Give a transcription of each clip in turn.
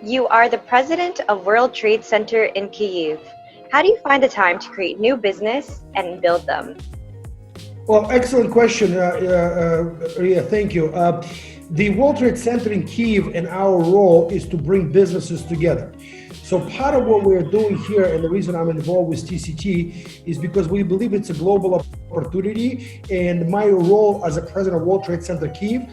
You are the president of World Trade Center in Kyiv. How do you find the time to create new business and build them? Well, excellent question, Ria. Thank you. The World Trade Center in Kyiv and our role is to bring businesses together. So part of what we're doing here, and the reason I'm involved with TCT, is because we believe it's a global opportunity, and my role as a president of World Trade Center Kyiv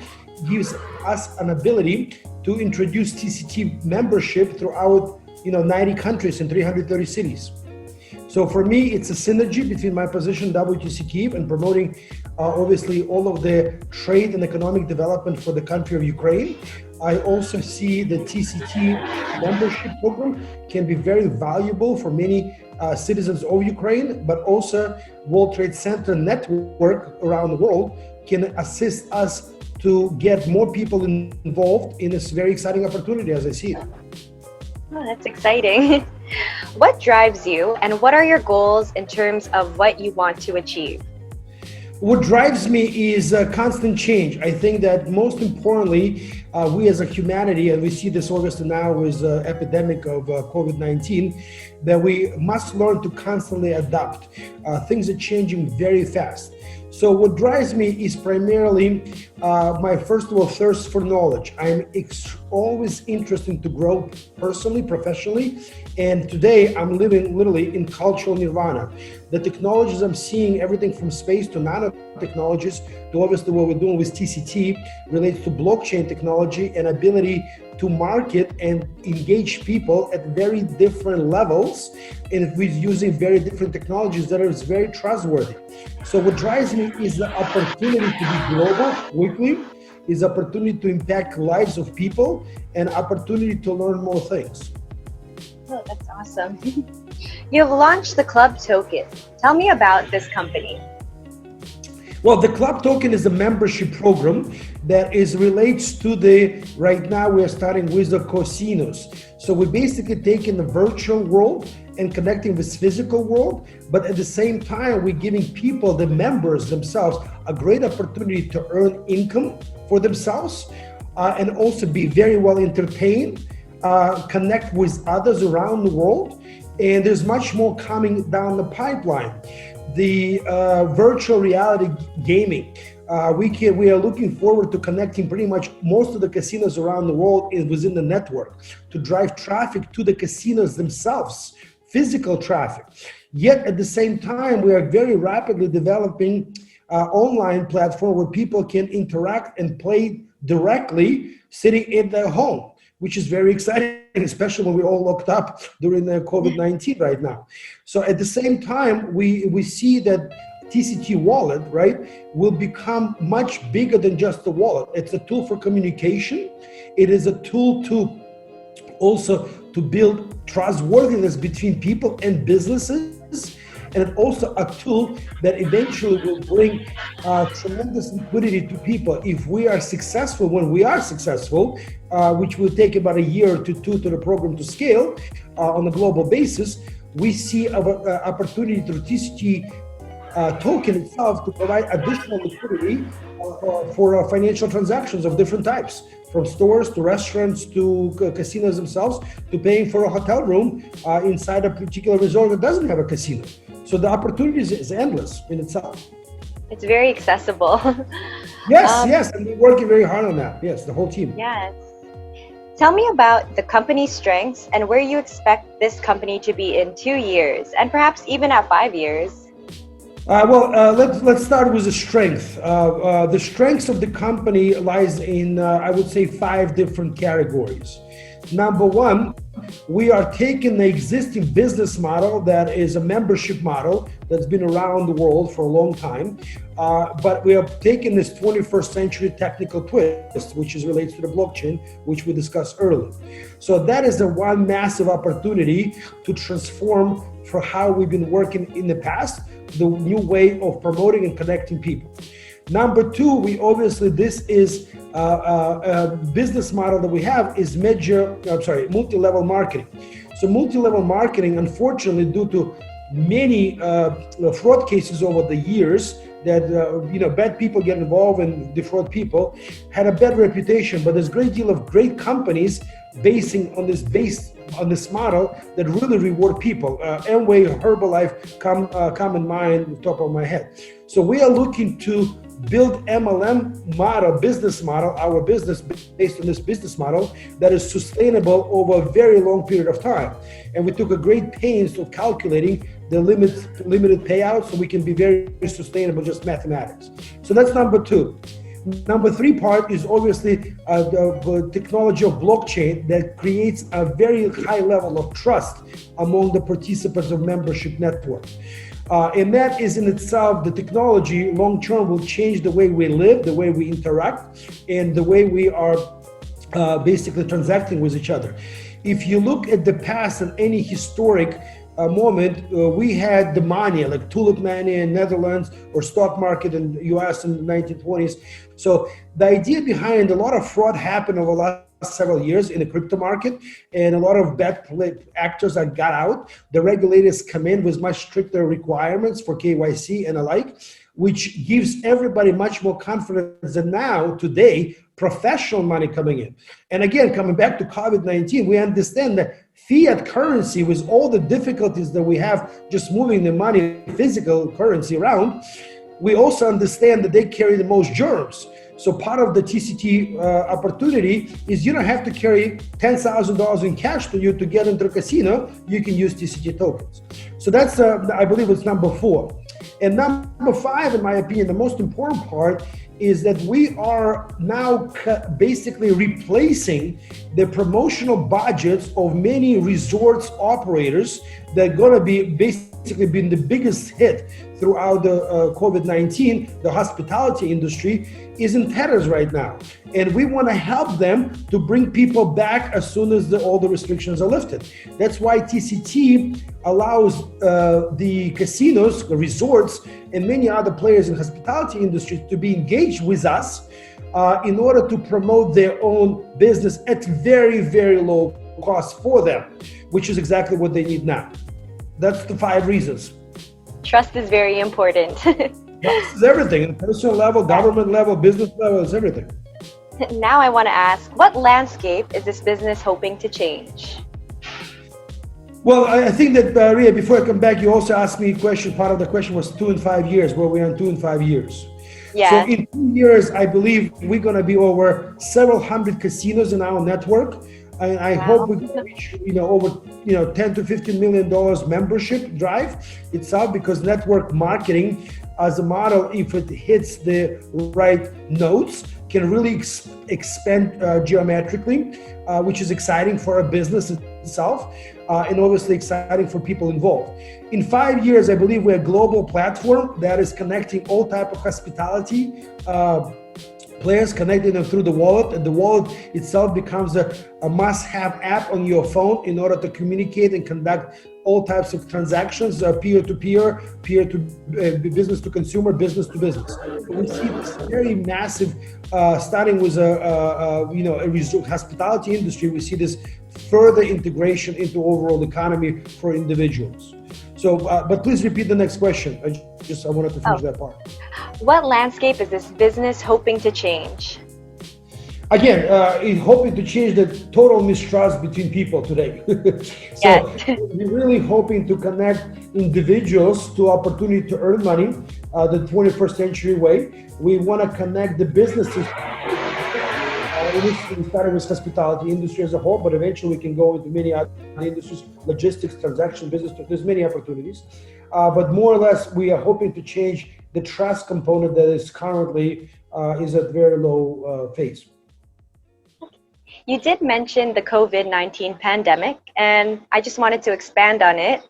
gives us an ability to introduce TCT membership throughout 90 countries and 330 cities. So for me, it's a synergy between my position WTC Kyiv and promoting obviously all of the trade and economic development for the country of Ukraine. I also see the TCT membership program can be very valuable for many citizens of Ukraine, but also World Trade Center network around the world can assist us to get more people involved in this very exciting opportunity as I see it. Oh, that's exciting. What drives you, and what are your goals in terms of what you want to achieve? What drives me is constant change. I think that most importantly, we as a humanity, and we see this obviously now with the epidemic of COVID-19, that we must learn to constantly adapt. Things are changing very fast. So what drives me is primarily my, first of all, thirst for knowledge. I'm always interested to grow personally, professionally, and today I'm living literally in cultural nirvana. The technologies I'm seeing, everything from space to nanotechnologies, to obviously what we're doing with TCT, relates to blockchain technology and ability to market and engage people at very different levels, and with using very different technologies that are very trustworthy. So what drives me is the opportunity to be global quickly, is opportunity to impact lives of people, and opportunity to learn more things. Oh, that's awesome. You have launched the Club Token. Tell me about this company. Well, the Club Token is a membership program that relates to right now we are starting with the casinos. So we're basically taking the virtual world and connecting with physical world, but at the same time, we're giving people, the members themselves, a great opportunity to earn income for themselves and also be very well entertained, connect with others around the world. And there's much more coming down the pipeline. The virtual reality gaming. We are looking forward to connecting pretty much most of the casinos around the world within the network to drive traffic to the casinos themselves, physical traffic. Yet at the same time, we are very rapidly developing online platform where people can interact and play directly sitting in their home, which is very exciting, especially when we're all locked up during the COVID-19 right now. So at the same time, we see that TCT wallet, right, will become much bigger than just a wallet. It's a tool for communication. It is a tool to also to build trustworthiness between people and businesses. And it's also a tool that eventually will bring tremendous liquidity to people. If we are successful, when we are successful, which will take about a year to two to the program to scale on a global basis, we see an opportunity through TCT token itself to provide additional liquidity for financial transactions of different types, from stores to restaurants to casinos themselves, to paying for a hotel room inside a particular resort that doesn't have a casino. So the opportunity is endless in itself. It's very accessible. Yes, and we're working very hard on that. Yes, the whole team. Yes. Tell me about the company's strengths and where you expect this company to be in 2 years, and perhaps even at 5 years. Let's start with the strength. The strengths of the company lies in, I would say, 5 different categories. Number one, we are taking the existing business model that is a membership model that's been around the world for a long time, but we are taking this 21st century technical twist, which relates to the blockchain, which we discussed earlier. So that is the one massive opportunity to transform for how we've been working in the past, the new way of promoting and connecting people. Number two, this is a business model that we have is multi-level marketing. So multi-level marketing, unfortunately, due to many fraud cases over the years that bad people get involved and defraud people, had a bad reputation. But there's a great deal of great companies based on this model that really reward people. Amway, Herbalife come in mind, top of my head. So we are looking to build MLM model, business model, our business based on this business model that is sustainable over a very long period of time. And we took a great pains to calculating the limited payouts so we can be very sustainable, just mathematics. So that's number two. Number three part is obviously the technology of blockchain that creates a very high level of trust among the participants of membership network. And that is in itself, the technology long-term will change the way we live, the way we interact, and the way we are basically transacting with each other. If you look at the past and any historic moment, we had the mania, like tulip mania in Netherlands or stock market in the US in the 1920s. So the idea behind a lot of fraud happened over the last several years in the crypto market, and a lot of bad actors that got out. The regulators come in with much stricter requirements for KYC and the like, which gives everybody much more confidence than now, today, professional money coming in. And again, coming back to COVID-19, we understand that fiat currency, with all the difficulties that we have just moving the money, physical currency around, we also understand that they carry the most germs. So part of the TCT opportunity is you don't have to carry $10,000 in cash to you to get into a casino. You can use TCT tokens. So that's, I believe it's number 4. And number 5, in my opinion, the most important part is that we are now basically replacing the promotional budgets of many resorts operators that are going to be basically been the biggest hit throughout the COVID-19. The hospitality industry is in tatters right now. And we want to help them to bring people back as soon as all the restrictions are lifted. That's why TCT allows the casinos, the resorts, and many other players in hospitality industry to be engaged with us in order to promote their own business at very, very low cost for them, which is exactly what they need now. That's the 5 reasons. Trust is very important. Trust is everything, personal level, government level, business level, is everything. Now I want to ask, what landscape is this business hoping to change? Well, I think that, Ria, before I come back, you also asked me a question. Part of the question was 2 and 5 years, where we are in 2 and 5 years. Yeah. So in 2 years, I believe we're going to be over several hundred casinos in our network. I hope we can reach, over, $10 to $15 million membership drive itself, because network marketing as a model, if it hits the right notes, can really expand geometrically, which is exciting for a business itself, and obviously exciting for people involved. In 5 years, I believe we're a global platform that is connecting all type of hospitality players, connecting them through the wallet, and the wallet itself becomes a must-have app on your phone in order to communicate and conduct all types of transactions, peer-to-peer, business to consumer, business to business. We see this very massive, starting with a resort hospitality industry. We see this further integration into overall economy for individuals. So, but please repeat the next question. I wanted to finish that part. What landscape is this business hoping to change? Again, hoping to change the total mistrust between people today. We're really hoping to connect individuals to opportunity to earn money the 21st century way. We want to connect the businesses. We started with hospitality industry as a whole, but eventually we can go into many other industries, logistics, transaction, business. There's many opportunities. But more or less, we are hoping to change the trust component that is currently is at very low phase. You did mention the COVID-19 pandemic, and I just wanted to expand on it.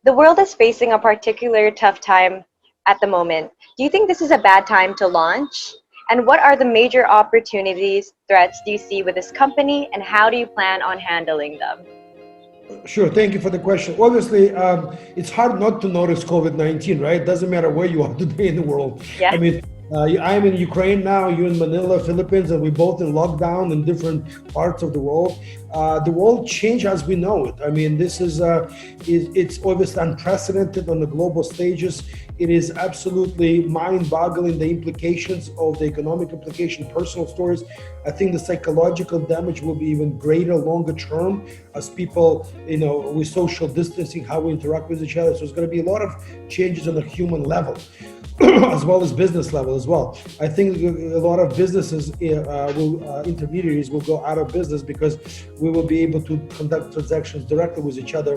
The world is facing a particular tough time at the moment. Do you think this is a bad time to launch? And what are the major opportunities, threats do you see with this company, and how do you plan on handling them? Sure, thank you for the question. Obviously, it's hard not to notice COVID-19, right? It doesn't matter where you are today in the world. Yeah. I mean, I'm in Ukraine now, you in Manila, Philippines, and we both in lockdown in different parts of the world. The world changed as we know it. I mean, this it's obviously unprecedented on the global stages. It is absolutely mind-boggling, the implications of the economic implication, personal stories. I think the psychological damage will be even greater longer term as people, with social distancing, how we interact with each other. So there's going to be a lot of changes on the human level. As well as business level as well. I think a lot of businesses intermediaries will go out of business because we will be able to conduct transactions directly with each other,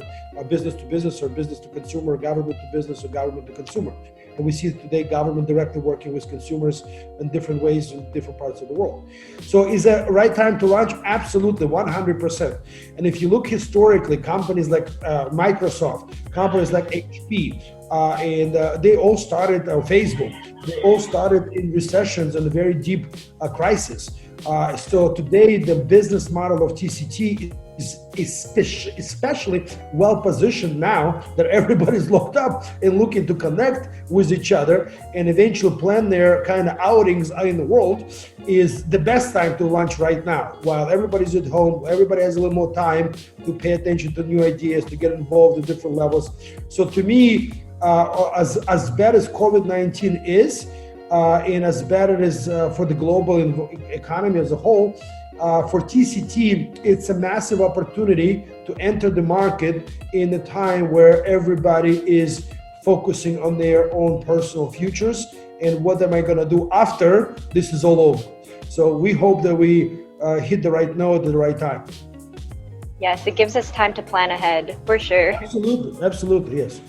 business to business or business to consumer, government to business or government to consumer. And we see today government directly working with consumers in different ways in different parts of the world. So is it right time to launch? Absolutely, 100%. And if you look historically, companies like Microsoft, companies like HP, and they all started, Facebook, they all started in recessions and a very deep crisis. So today, the business model of TCT is especially well positioned now that everybody's locked up and looking to connect with each other and eventually plan their kind of outings out in the world. Is the best time to launch right now while everybody's at home. Everybody has a little more time to pay attention to new ideas, to get involved at different levels. So to me, as bad as COVID-19 is, and as bad it is for the global economy as a whole, for TCT, it's a massive opportunity to enter the market in a time where everybody is focusing on their own personal futures and what am I going to do after this is all over. So we hope that we hit the right note at the right time. Yes, it gives us time to plan ahead, for sure. Absolutely, yes.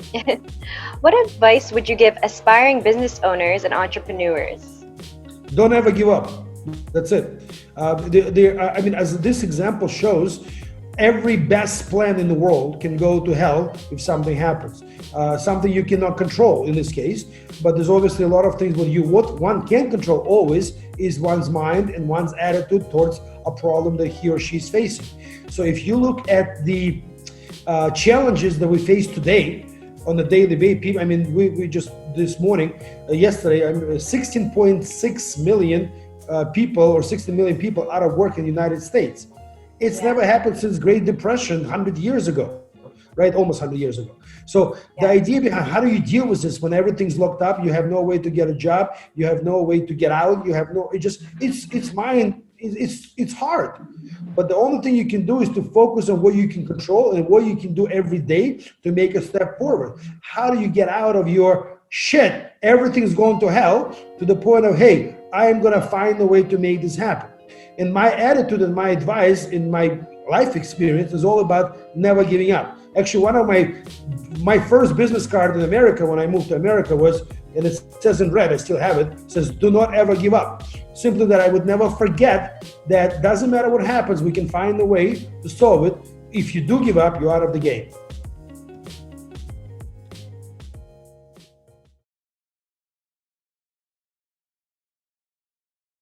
What advice would you give aspiring business owners and entrepreneurs? Don't ever give up. That's it. I mean, as this example shows, every best plan in the world can go to hell if something happens. Something you cannot control in this case, but there's obviously a lot of things what one can control always is one's mind and one's attitude towards a problem that he or she's facing. So if you look at the challenges that we face today on a daily basis, I mean, we just this morning, yesterday, 16.6 million people or 60 million people out of work in the United States. It's never happened since Great Depression 100 years ago, right? Almost 100 years ago. So the idea behind how do you deal with this when everything's locked up, you have no way to get a job, you have no way to get out, you have no, it's hard. But the only thing you can do is to focus on what you can control and what you can do every day to make a step forward. How do you get out of your shit? Everything's going to hell to the point of, hey, I am going to find a way to make this happen. And my attitude and my advice in my life experience is all about never giving up. Actually, one of my first business card in America when I moved to America was, and it says in red, I still have it, says, do not ever give up. Simply that I would never forget that doesn't matter what happens, we can find a way to solve it. If you do give up, you're out of the game.